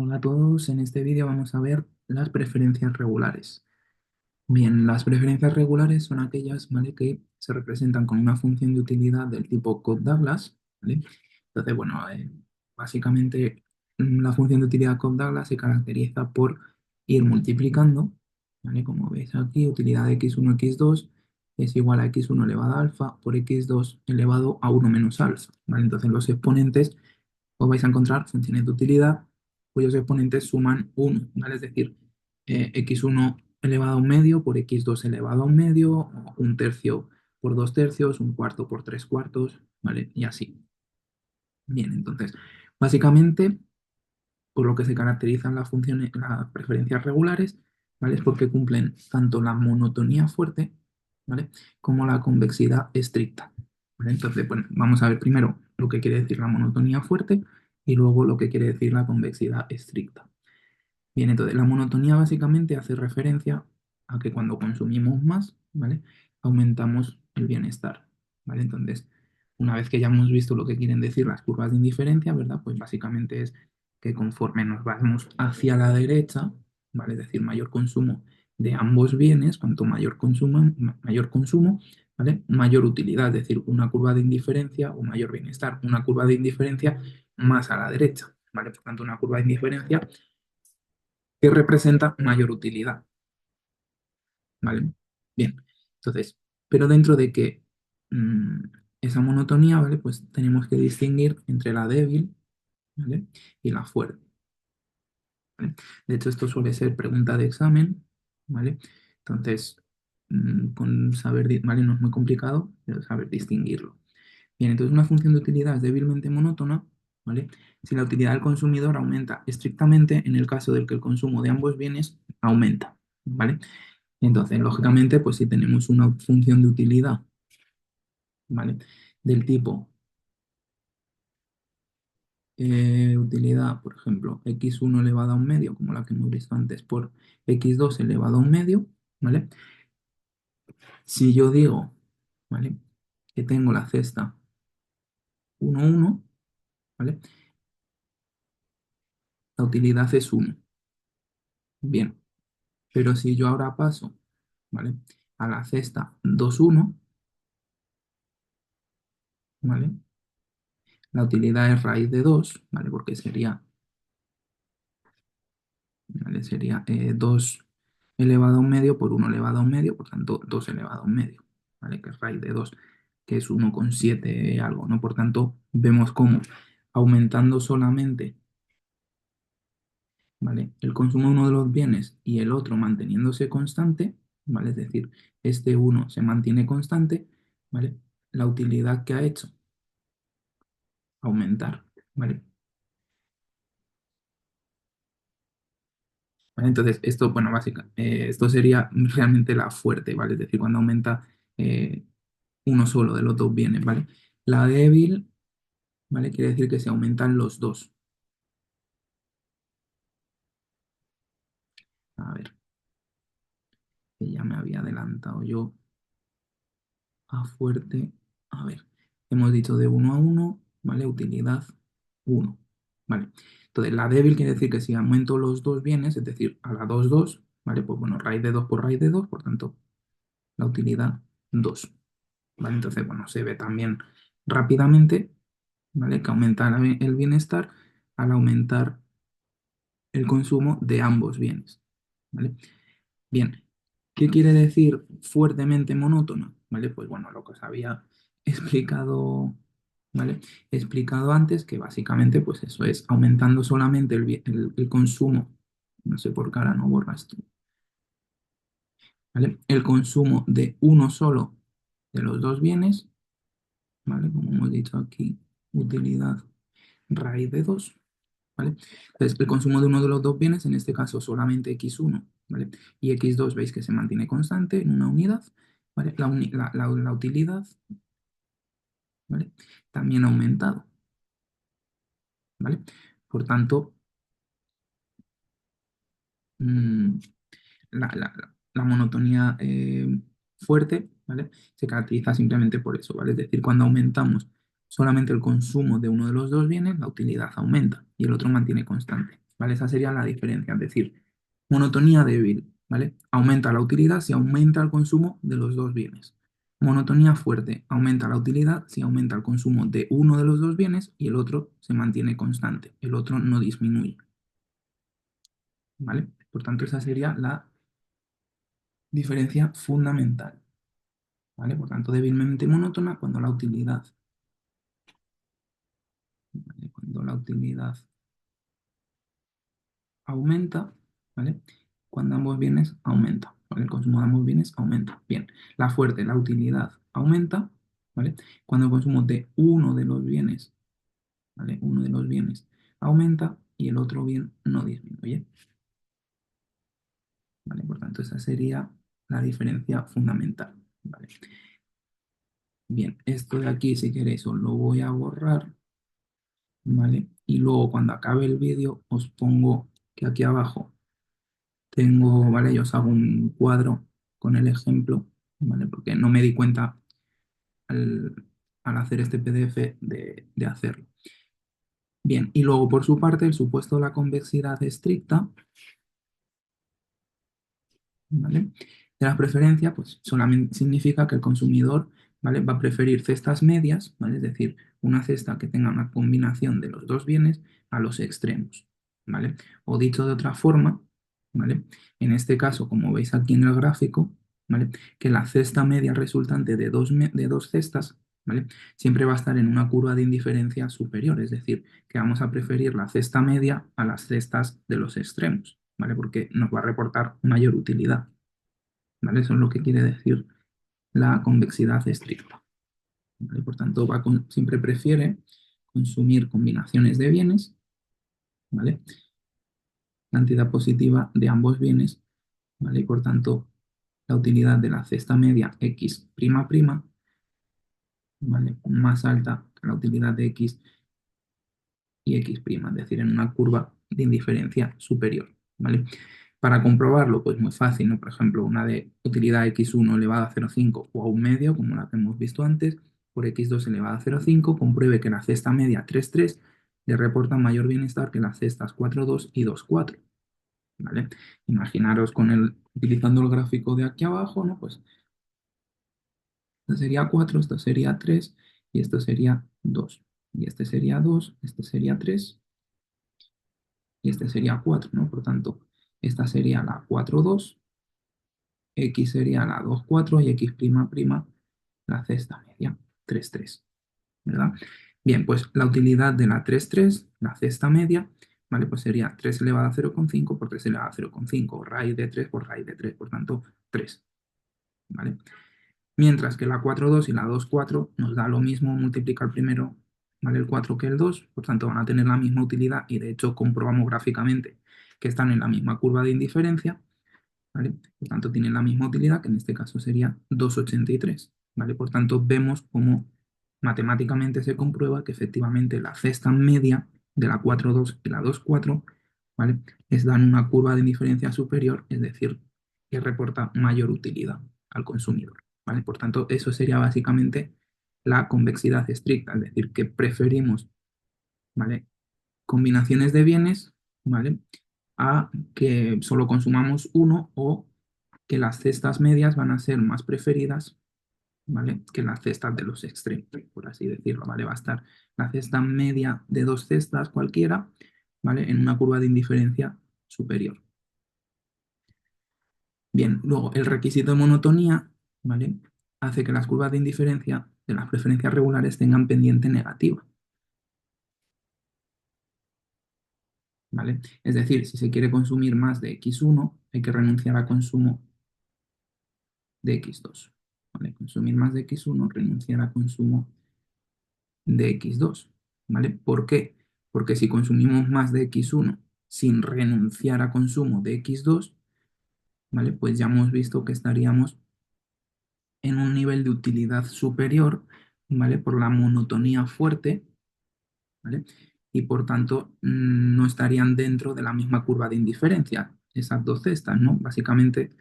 Hola a todos, en este vídeo vamos a ver las preferencias regulares. Bien, las preferencias regulares son aquellas, ¿vale?, que se representan con una función de utilidad del tipo Cobb-Douglas, ¿vale? Entonces, bueno, básicamente la función de utilidad Cobb-Douglas se caracteriza por ir multiplicando, ¿vale? Como veis aquí, utilidad de x1, x2 es igual a x1 elevado a alfa por x2 elevado a 1 menos alfa, ¿vale? Entonces los exponentes os vais a encontrar funciones de utilidad cuyos exponentes suman 1, ¿vale? Es decir, x1 elevado a un medio por x2 elevado a un medio, o un tercio por dos tercios, un cuarto por tres cuartos, ¿vale? Y así. Bien, entonces, básicamente, por lo que se caracterizan las funciones, las preferencias regulares, ¿vale? Es porque cumplen tanto la monotonía fuerte, ¿vale?, como la convexidad estricta, ¿vale? Entonces, bueno, vamos a ver primero lo que quiere decir la monotonía fuerte y luego lo que quiere decir la convexidad estricta. Bien, entonces la monotonía básicamente hace referencia a que cuando consumimos más, ¿vale?, aumentamos el bienestar, ¿vale? Entonces, una vez que ya hemos visto lo que quieren decir las curvas de indiferencia, ¿verdad? Pues básicamente es que conforme nos vamos hacia la derecha, ¿vale?, es decir, mayor consumo de ambos bienes, cuanto mayor consumo, ¿vale?, mayor utilidad, es decir, una curva de indiferencia o mayor bienestar, una curva de indiferencia más a la derecha, ¿vale? Por tanto, una curva de indiferencia que representa mayor utilidad, ¿vale? Bien, entonces, pero dentro de que mm, esa monotonía, ¿vale? Pues tenemos que distinguir entre la débil, ¿vale?, y la fuerte, ¿vale? De hecho, esto suele ser pregunta de examen, ¿vale? Entonces, con saber, ¿vale? No es muy complicado, pero saber distinguirlo. Bien, entonces una función de utilidad es débilmente monótona, ¿vale?, si la utilidad del consumidor aumenta estrictamente en el caso del que el consumo de ambos bienes aumenta, ¿vale? Entonces, lógicamente, pues si tenemos una función de utilidad, ¿vale?, del tipo utilidad, por ejemplo, x1 elevado a un medio, como la que hemos visto antes, por x2 elevado a un medio, ¿vale? Si yo digo, ¿vale?, que tengo la cesta 1, 1, ¿vale?, la utilidad es 1. Bien, pero si yo ahora paso, ¿vale?, a la cesta 2, 1, ¿vale?, la utilidad es raíz de 2, ¿vale?, porque sería, ¿vale?, sería 2 elevado a un medio por 1 elevado a un medio, por tanto 2 elevado a un medio, ¿vale?, que es raíz de 2, que es 1,7 algo, ¿no? Por tanto, vemos cómo aumentando solamente, ¿vale?, el consumo de uno de los bienes y el otro manteniéndose constante, ¿vale?, es decir, este uno se mantiene constante, ¿vale?, la utilidad que ha hecho aumentar, ¿vale? ¿Vale? Entonces, esto, bueno, esto sería realmente la fuerte, ¿vale? Es decir, cuando aumenta eh, uno solo de los dos bienes, ¿vale? La débil, ¿vale?, quiere decir que se aumentan los dos. A ver, que ya me había adelantado yo a fuerte. A ver, hemos dicho de uno a uno, ¿vale? Utilidad uno, ¿vale? Entonces, la débil quiere decir que si aumento los dos bienes, es decir, a la 2 2, ¿vale? Pues bueno, raíz de 2 por raíz de 2, por tanto, la utilidad 2, ¿vale? Entonces, bueno, se ve también rápidamente, ¿vale?, que aumenta el bienestar al aumentar el consumo de ambos bienes, ¿vale? Bien, ¿qué quiere decir fuertemente monótona? ¿Vale? Pues bueno, lo que os había explicado, ¿vale? Explicado antes, que básicamente pues eso es aumentando solamente el consumo, no sé por qué ahora no borras esto, ¿vale? El consumo de uno solo de los dos bienes, ¿vale? Como hemos dicho aquí, utilidad raíz de 2, ¿vale? Entonces, el consumo de uno de los dos bienes, en este caso solamente x1, ¿vale? Y x2 veis que se mantiene constante en una unidad, ¿vale? La utilidad, ¿vale?, también ha aumentado, ¿vale? Por tanto, mm, la monotonía fuerte, ¿vale?, se caracteriza simplemente por eso, ¿vale? Es decir, cuando aumentamos solamente el consumo de uno de los dos bienes, la utilidad aumenta y el otro mantiene constante. ¿vale? Esa sería la diferencia, es decir, monotonía débil, ¿vale? Aumenta la utilidad si aumenta el consumo de los dos bienes. Monotonía fuerte, aumenta la utilidad si aumenta el consumo de uno de los dos bienes y el otro se mantiene constante, el otro no disminuye, ¿vale? Por tanto, esa sería la diferencia fundamental, ¿vale? Por tanto, débilmente monótona cuando la utilidad, ¿vale? Cuando la utilidad aumenta, ¿vale? Cuando ambos bienes aumentan, ¿vale? El consumo de ambos bienes aumenta. Bien, la fuerte, la utilidad aumenta, ¿vale? Cuando el consumo de uno de los bienes, ¿vale? Uno de los bienes aumenta y el otro bien no disminuye, ¿vale? Por tanto, esa sería la diferencia fundamental, ¿vale? Bien, esto de aquí, si queréis, os lo voy a borrar, ¿vale? Y luego cuando acabe el vídeo os pongo que aquí abajo tengo, ¿vale? Yo os hago un cuadro con el ejemplo, ¿vale? Porque no me di cuenta al, al hacer este PDF de hacerlo. Bien, y luego por su parte el supuesto de la convexidad estricta, ¿vale? De la preferencia, pues solamente significa que el consumidor, ¿vale? Va a preferir cestas medias, ¿vale? Es decir, una cesta que tenga una combinación de los dos bienes a los extremos, ¿vale? O dicho de otra forma, ¿vale? En este caso, como veis aquí en el gráfico, ¿vale? Que la cesta media resultante de dos cestas, ¿vale? Siempre va a estar en una curva de indiferencia superior, es decir, que vamos a preferir la cesta media a las cestas de los extremos, ¿vale? Porque nos va a reportar mayor utilidad, ¿vale? Eso es lo que quiere decir la convexidad estricta, ¿vale? Por tanto, siempre prefiere consumir combinaciones de bienes, ¿vale? Cantidad positiva de ambos bienes, ¿vale? Y por tanto, la utilidad de la cesta media X', ¿vale? Más alta que la utilidad de X y X', es decir, en una curva de indiferencia superior, ¿vale? Para comprobarlo, pues muy fácil, ¿no? Por ejemplo, una de utilidad x1 elevado a 0,5 o a un medio, como la que hemos visto antes, por x2 elevado a 0,5, compruebe que la cesta media 3,3 le reporta mayor bienestar que las cestas 4,2 y 2,4, ¿vale? Imaginaros utilizando el gráfico de aquí abajo, ¿no? Pues esto sería 4, esto sería 3 y esto sería 2. Y este sería 2, este sería 3 y este sería 4, ¿no? Por tanto, esta sería la 4,2, X sería la 2,4 y X', la cesta media, 3,3, ¿verdad? Bien, pues la utilidad de la 3,3, la cesta media, ¿vale? Pues sería 3 elevado a 0,5 por 3 elevado a 0,5, raíz de 3 por raíz de 3, por tanto, 3, ¿vale? Mientras que la 4,2 y la 2,4 nos da lo mismo multiplicar primero, ¿vale? El 4 que el 2, por tanto van a tener la misma utilidad y de hecho comprobamos gráficamente que están en la misma curva de indiferencia, ¿vale? Por tanto, tienen la misma utilidad, que en este caso sería 2,83, ¿vale? Por tanto, vemos cómo matemáticamente se comprueba que efectivamente la cesta media de la 4,2 y la 2,4, ¿vale? Les dan una curva de indiferencia superior, es decir, que reporta mayor utilidad al consumidor, ¿vale? Por tanto, eso sería básicamente la convexidad estricta, es decir, que preferimos, ¿vale? Combinaciones de bienes, ¿vale? A que solo consumamos uno o que las cestas medias van a ser más preferidas, ¿vale? Que las cestas de los extremos, por así decirlo, ¿vale? Va a estar la cesta media de dos cestas cualquiera, ¿vale? En una curva de indiferencia superior. Bien, luego el requisito de monotonía, ¿vale? Hace que las curvas de indiferencia de las preferencias regulares tengan pendiente negativa, ¿vale? Es decir, si se quiere consumir más de x1, hay que renunciar a consumo de x2, ¿vale? Consumir más de x1, renunciar a consumo de x2, ¿vale? ¿Por qué? Porque si consumimos más de x1 sin renunciar a consumo de x2, ¿vale? Pues ya hemos visto que estaríamos en un nivel de utilidad superior, ¿vale? Por la monotonía fuerte, ¿vale? Y por tanto no estarían dentro de la misma curva de indiferencia, esas dos cestas, ¿no? Básicamente,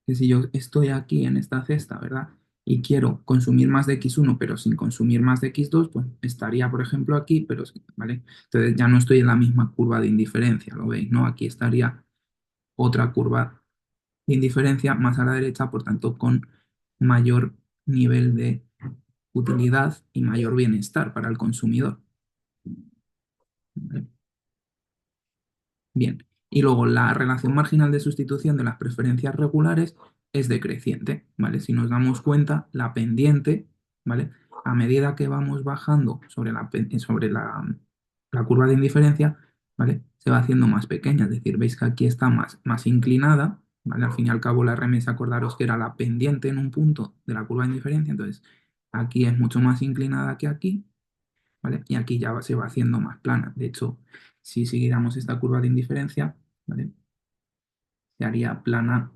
que si yo estoy aquí en esta cesta, ¿verdad? y quiero consumir más de x1, pero sin consumir más de x2, pues estaría, por ejemplo, aquí, pero, ¿vale? Entonces ya no estoy en la misma curva de indiferencia, ¿lo veis, no? Aquí estaría otra curva de indiferencia más a la derecha, por tanto, con mayor nivel de utilidad y mayor bienestar para el consumidor. ¿Vale? Bien, y luego la relación marginal de sustitución de las preferencias regulares es decreciente, ¿vale? Si nos damos cuenta, la pendiente, ¿vale? A medida que vamos bajando sobre la curva de indiferencia, ¿vale? Se va haciendo más pequeña, es decir, veis que aquí está más inclinada, ¿vale? Al fin y al cabo la RMS, acordaros que era la pendiente en un punto de la curva de indiferencia, entonces aquí es mucho más inclinada que aquí, ¿vale? Y aquí ya se va haciendo más plana. De hecho, si siguiéramos esta curva de indiferencia, ¿vale? Se haría plana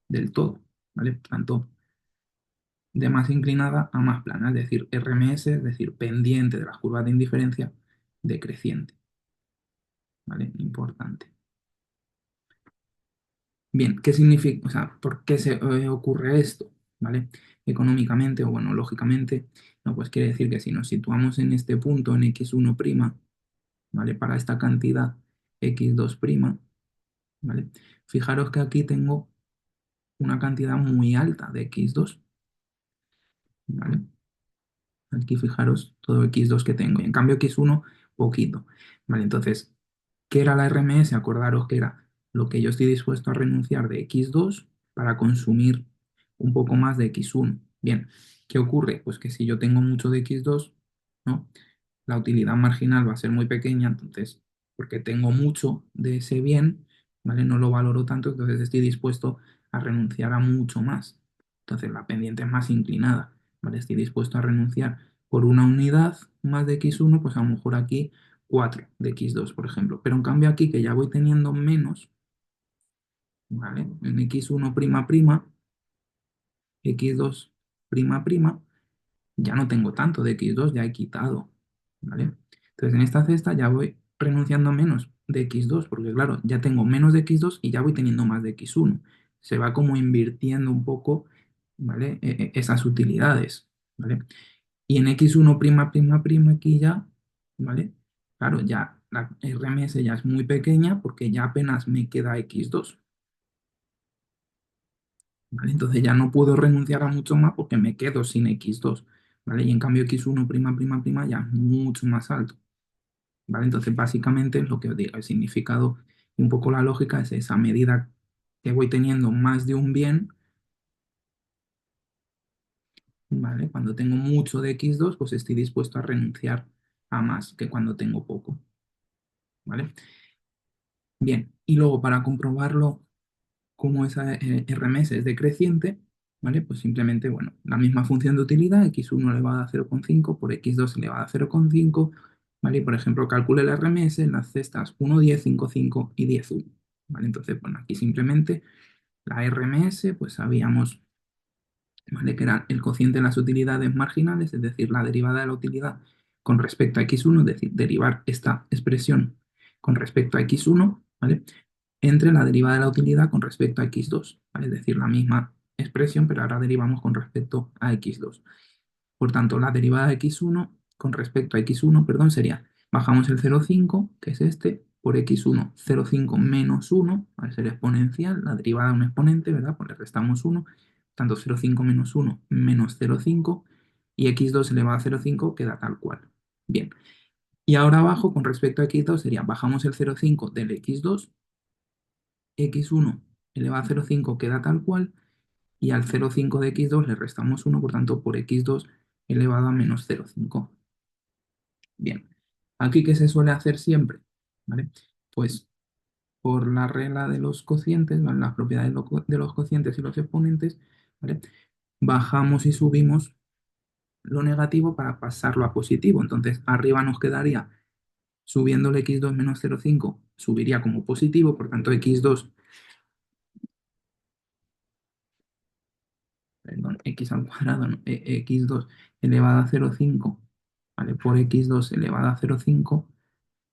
del todo, ¿vale? Por tanto, de más inclinada a más plana, es decir, RMS, es decir, pendiente de las curvas de indiferencia, decreciente, ¿vale? Importante. Bien, ¿qué significa? O sea, ¿por qué se ocurre esto? ¿Vale? Económicamente o, bueno, lógicamente, no, pues quiere decir que si nos situamos en este punto en x1', ¿vale? Para esta cantidad x2', ¿vale? Fijaros que aquí tengo una cantidad muy alta de x2, ¿vale? Aquí fijaros todo x2 que tengo y en cambio x1 poquito, ¿vale? Entonces, ¿qué era la RMS? Acordaros que era lo que yo estoy dispuesto a renunciar de x2 para consumir un poco más de x1. Bien, ¿qué ocurre? Pues que si yo tengo mucho de x2, ¿no? La utilidad marginal va a ser muy pequeña, entonces, porque tengo mucho de ese bien, ¿vale? No lo valoro tanto, entonces estoy dispuesto a renunciar a mucho más. Entonces la pendiente es más inclinada, ¿vale? Estoy dispuesto a renunciar por una unidad más de x1, pues a lo mejor aquí 4 de x2, por ejemplo. Pero en cambio aquí, que ya voy teniendo menos, ¿vale? En x1', x2', ya no tengo tanto de x2, ya he quitado, ¿vale? Entonces en esta cesta ya voy renunciando a menos de x2, porque claro, ya tengo menos de x2 y ya voy teniendo más de x1. Se va como invirtiendo un poco, ¿vale? Esas utilidades, ¿vale? Y en x1', aquí ya, ¿vale? Claro, ya la RMS ya es muy pequeña porque ya apenas me queda x2, ¿vale? Entonces ya no puedo renunciar a mucho más porque me quedo sin x2, ¿vale? Y en cambio x1', ya es mucho más alto, ¿vale? Entonces básicamente lo que os digo, el significado y un poco la lógica es esa medida que voy teniendo más de un bien, ¿vale? Cuando tengo mucho de x2, pues estoy dispuesto a renunciar a más que cuando tengo poco, ¿vale? Bien, y luego para comprobarlo como esa RMS es decreciente, ¿vale? Pues simplemente, bueno, la misma función de utilidad, x1 elevado a 0,5 por x2 elevado a 0,5, ¿vale? Y por ejemplo, calcule la RMS en las cestas 1, 10, 5, 5 y 10, 1, ¿vale? Entonces, bueno, aquí simplemente la RMS, pues sabíamos, ¿vale? Que era el cociente de las utilidades marginales, es decir, la derivada de la utilidad con respecto a x1, es decir, derivar esta expresión con respecto a x1, ¿vale? Entre la derivada de la utilidad con respecto a x2, ¿vale? Es decir, la misma expresión, pero ahora derivamos con respecto a x2. Por tanto, la derivada de x1 con respecto a x1, perdón, sería, bajamos el 0,5, que es este, por x1, 0,5 menos 1, al ser exponencial, la derivada de un exponente, ¿verdad? Pues le restamos 1, tanto 0,5 menos 1 menos 0,5, y x2 elevado a 0,5 queda tal cual. Bien, y ahora abajo, con respecto a x2, sería, bajamos el 0,5 del x2, x1 elevado a 0,5 queda tal cual, y al 0,5 de x2 le restamos 1, por tanto, por x2 elevado a menos 0,5. Bien, aquí ¿qué se suele hacer siempre? ¿Vale? Pues por la regla de los cocientes, ¿vale? Las propiedades de los cocientes y los exponentes, ¿vale? Bajamos y subimos lo negativo para pasarlo a positivo. Entonces, arriba nos quedaría subiendo el x2 menos 0,5, subiría como positivo, por tanto, x2, perdón, x al cuadrado, no, x2 elevado a 0,5, ¿vale? Por x2 elevado a 0,5,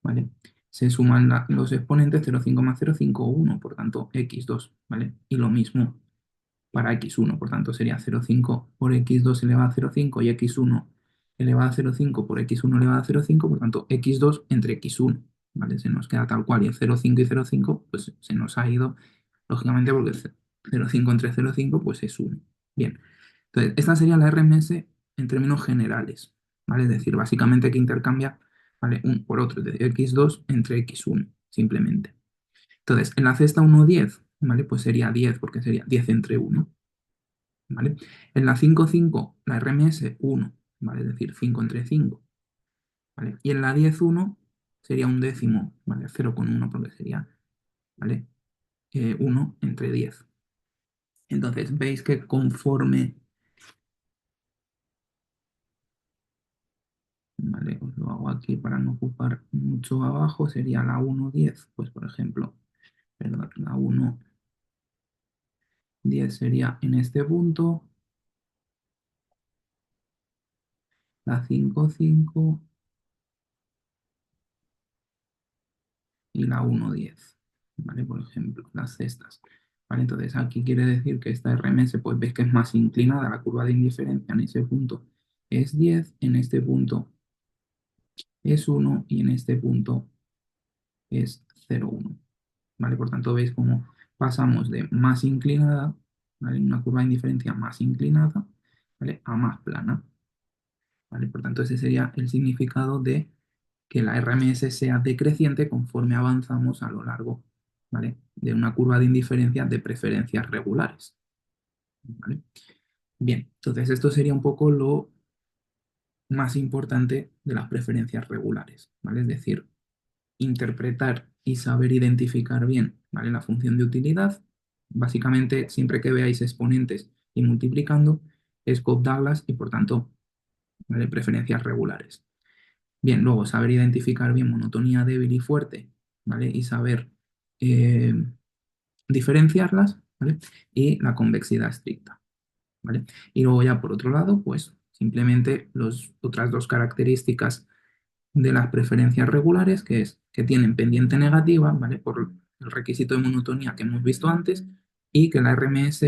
¿vale? Se suman los exponentes 0,5 más 0,5, 1, por tanto, x2, ¿vale? Y lo mismo, para x1. Por tanto, sería 0,5 por x2 elevado a 0,5 y x1 elevado a 0,5 por x1 elevado a 0,5. Por tanto, x2 entre x1. ¿Vale? Se nos queda tal cual y el 0,5 y 0,5 pues se nos ha ido, lógicamente, porque 0,5 entre 0,5 pues es 1. Bien, entonces esta sería la RMS en términos generales, ¿vale? Es decir, básicamente que intercambia, ¿vale? Un por otro, de x2 entre x1, simplemente. Entonces, en la cesta 1, 10, ¿vale? Pues sería 10 porque sería 10 entre 1, ¿vale? En la 5, 5, la RMS 1, ¿vale? Es decir, 5 entre 5, ¿vale? Y en la 10, 1 sería un décimo, ¿vale? 0,1 porque sería, ¿vale? 1 entre 10. Entonces, veis que conforme, ¿vale? Os lo hago aquí para no ocupar mucho abajo, sería la 1, 10, pues por ejemplo, perdón, la 1, 10 sería en este punto, la 5, 5 y la 1, 10, ¿vale? Por ejemplo, las cestas. ¿Vale? Entonces aquí quiere decir que esta RMS, pues ves que es más inclinada, la curva de indiferencia en ese punto es 10, en este punto es 1 y en este punto es 0,1. ¿Vale? Por tanto, veis cómo pasamos de más inclinada, ¿vale? Una curva de indiferencia más inclinada, ¿vale? A más plana, ¿vale? Por tanto, ese sería el significado de que la RMS sea decreciente conforme avanzamos a lo largo, ¿vale? De una curva de indiferencia de preferencias regulares, ¿vale? Bien, entonces esto sería un poco lo más importante de las preferencias regulares, ¿vale? Es decir, interpretar y saber identificar bien, ¿vale? La función de utilidad. Básicamente, siempre que veáis exponentes y multiplicando, es Cobb-Douglas y por tanto, ¿vale? Preferencias regulares. Bien, luego saber identificar bien monotonía débil y fuerte, ¿vale? Y saber eh, diferenciarlas, ¿vale? Y la convexidad estricta, ¿vale? Y luego ya por otro lado, pues simplemente las otras dos características de las preferencias regulares, que es que tienen pendiente negativa, ¿vale? Por el requisito de monotonía que hemos visto antes, y que la RMS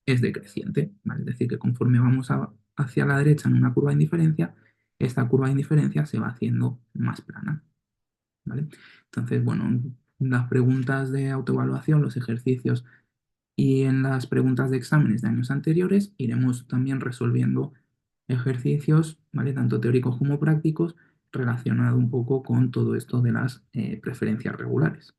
es decreciente, ¿vale? Es decir, que conforme vamos hacia la derecha en una curva de indiferencia, esta curva de indiferencia se va haciendo más plana, ¿vale? Entonces, bueno, en las preguntas de autoevaluación, los ejercicios y en las preguntas de exámenes de años anteriores iremos también resolviendo ejercicios, ¿vale? Tanto teóricos como prácticos, relacionado un poco con todo esto de las preferencias regulares.